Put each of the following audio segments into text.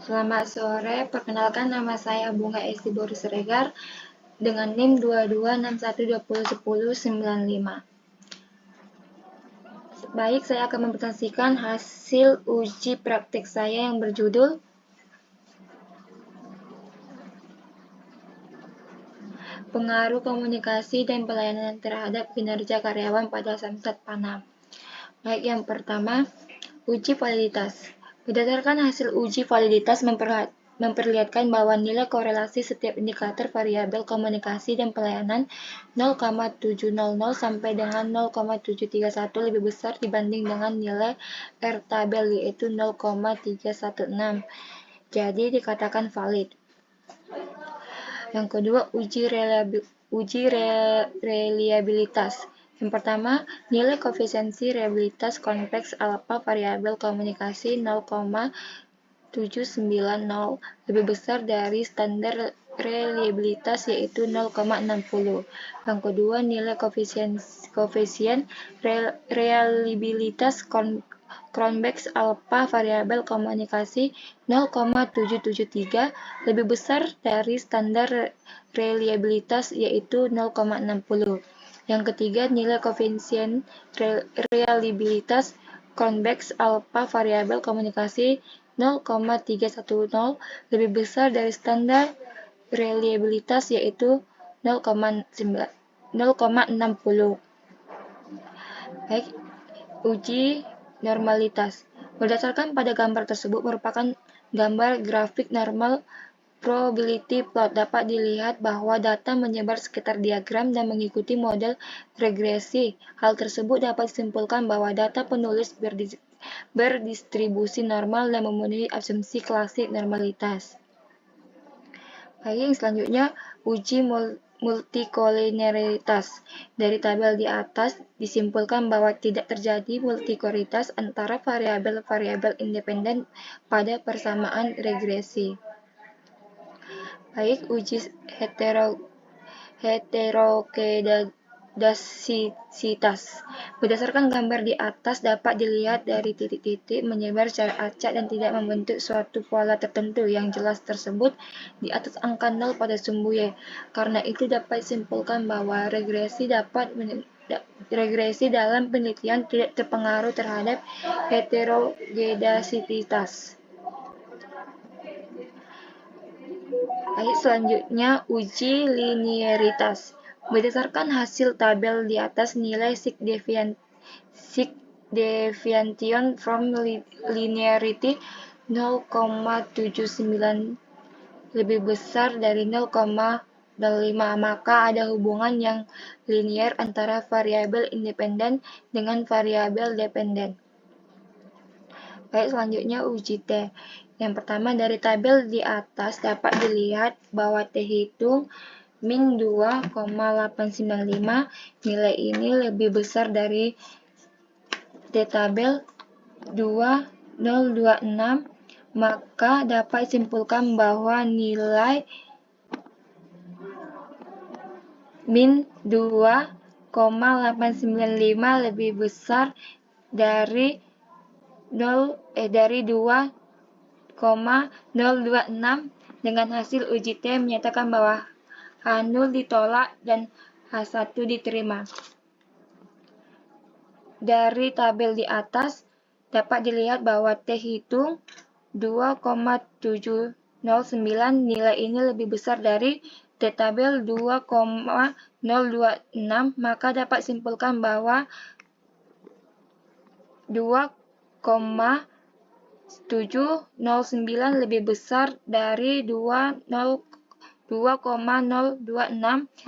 Selamat sore, perkenalkan nama saya Bunga Esti Boris Siregar dengan NIM 2261201095. Baik, saya akan mempresentasikan hasil uji praktik saya yang berjudul Pengaruh Komunikasi dan Pelayanan terhadap Kinerja Karyawan pada Samsat Panam. Baik, yang pertama, uji validitas. Berdasarkan hasil uji validitas memperlihatkan bahwa nilai korelasi setiap indikator variabel komunikasi dan pelayanan 0,700 sampai dengan 0,731 lebih besar dibanding dengan nilai R tabel yaitu 0,316. Jadi dikatakan valid. Yang kedua, uji reliabilitas. Yang pertama, nilai koefisiensi reliabilitas konveks alfa variabel komunikasi 0,790 lebih besar dari standar reliabilitas yaitu 0,60. Yang kedua, nilai koefisien reliabilitas konveks alfa variabel komunikasi 0,773 lebih besar dari standar reliabilitas yaitu 0,60. Yang ketiga, nilai koefisien reliabilitas konveks alfa variabel komunikasi 0,310 lebih besar dari standar reliabilitas yaitu 0,60. Baik, uji normalitas. Berdasarkan pada gambar tersebut merupakan gambar grafik normal probability plot. Dapat dilihat bahwa data menyebar sekitar diagram dan mengikuti model regresi. Hal tersebut dapat disimpulkan bahwa data penulis berdistribusi normal dan memenuhi asumsi klasik normalitas. Baik, yang selanjutnya uji multikoliniaritas. Dari tabel di atas disimpulkan bahwa tidak terjadi multikoliniaritas antara variabel-variabel independen pada persamaan regresi. Baik, uji heterokedasitas. Berdasarkan gambar di atas dapat dilihat dari titik-titik menyebar secara acak dan tidak membentuk suatu pola tertentu yang jelas tersebut di atas angka 0 pada sumbu Y. Karena itu dapat disimpulkan bahwa regresi dalam penelitian tidak terpengaruh terhadap heterokedasitas. Baik, selanjutnya uji linearitas. Berdasarkan hasil tabel di atas, nilai sigdeviation from linearity 0,79 lebih besar dari 0,05, maka ada hubungan yang linear antara variabel independen dengan variabel dependen. Baik, selanjutnya uji T. Yang pertama, dari tabel di atas dapat dilihat bahwa T hitung min 2,895 nilai ini lebih besar dari T tabel 2026, maka dapat disimpulkan bahwa nilai min 2,895 lebih besar dari 2,026 dengan hasil uji T menyatakan bahwa H0 ditolak dan H1 diterima. Dari tabel di atas dapat dilihat bahwa T hitung 2,709 nilai ini lebih besar dari T tabel 2,026, maka dapat disimpulkan bahwa 2,709 lebih besar dari 2,026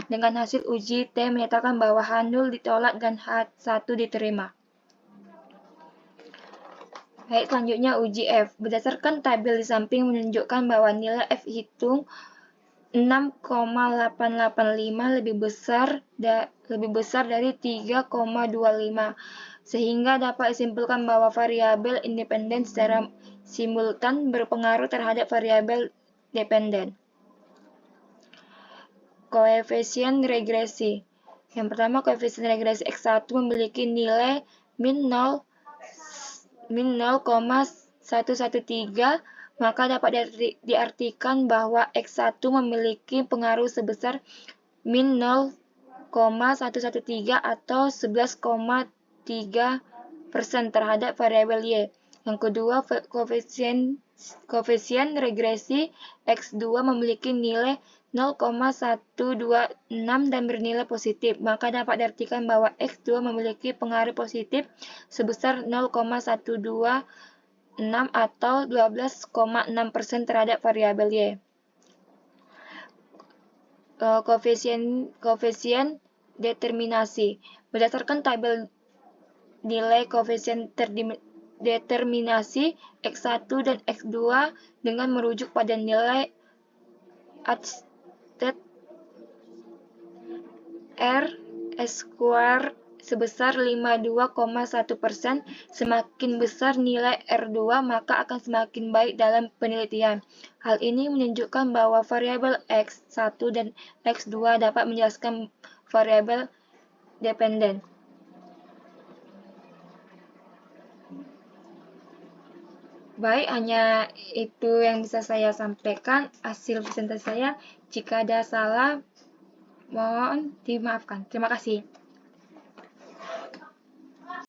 dengan hasil uji T menyatakan bahwa H0 ditolak dan H1 diterima. Baik, selanjutnya uji F. Berdasarkan tabel di samping menunjukkan bahwa nilai F hitung 6,885 lebih besar dari 3,25, sehingga dapat disimpulkan bahwa variabel independen secara simultan berpengaruh terhadap variabel dependen. Koefisien regresi. Yang pertama, koefisien regresi X1 memiliki nilai min 0,113, maka dapat diartikan bahwa X1 memiliki pengaruh sebesar min 0,113 atau 11,3% terhadap variabel Y. Yang kedua, koefisien regresi X2 memiliki nilai 0,126 dan bernilai positif, maka dapat diartikan bahwa X2 memiliki pengaruh positif sebesar 0,126 atau 12,6% terhadap variabel Y. Koefisien determinasi. Berdasarkan tabel nilai koefisien determinasi X1 dan X2 dengan merujuk pada nilai H-stat R square sebesar 52,1%, semakin besar nilai R2 maka akan semakin baik dalam penelitian. Hal ini menunjukkan bahwa variabel X1 dan X2 dapat menjelaskan variabel dependen. Baik, hanya itu yang bisa saya sampaikan hasil presentasi saya. Jika ada salah, mohon dimaafkan. Terima kasih.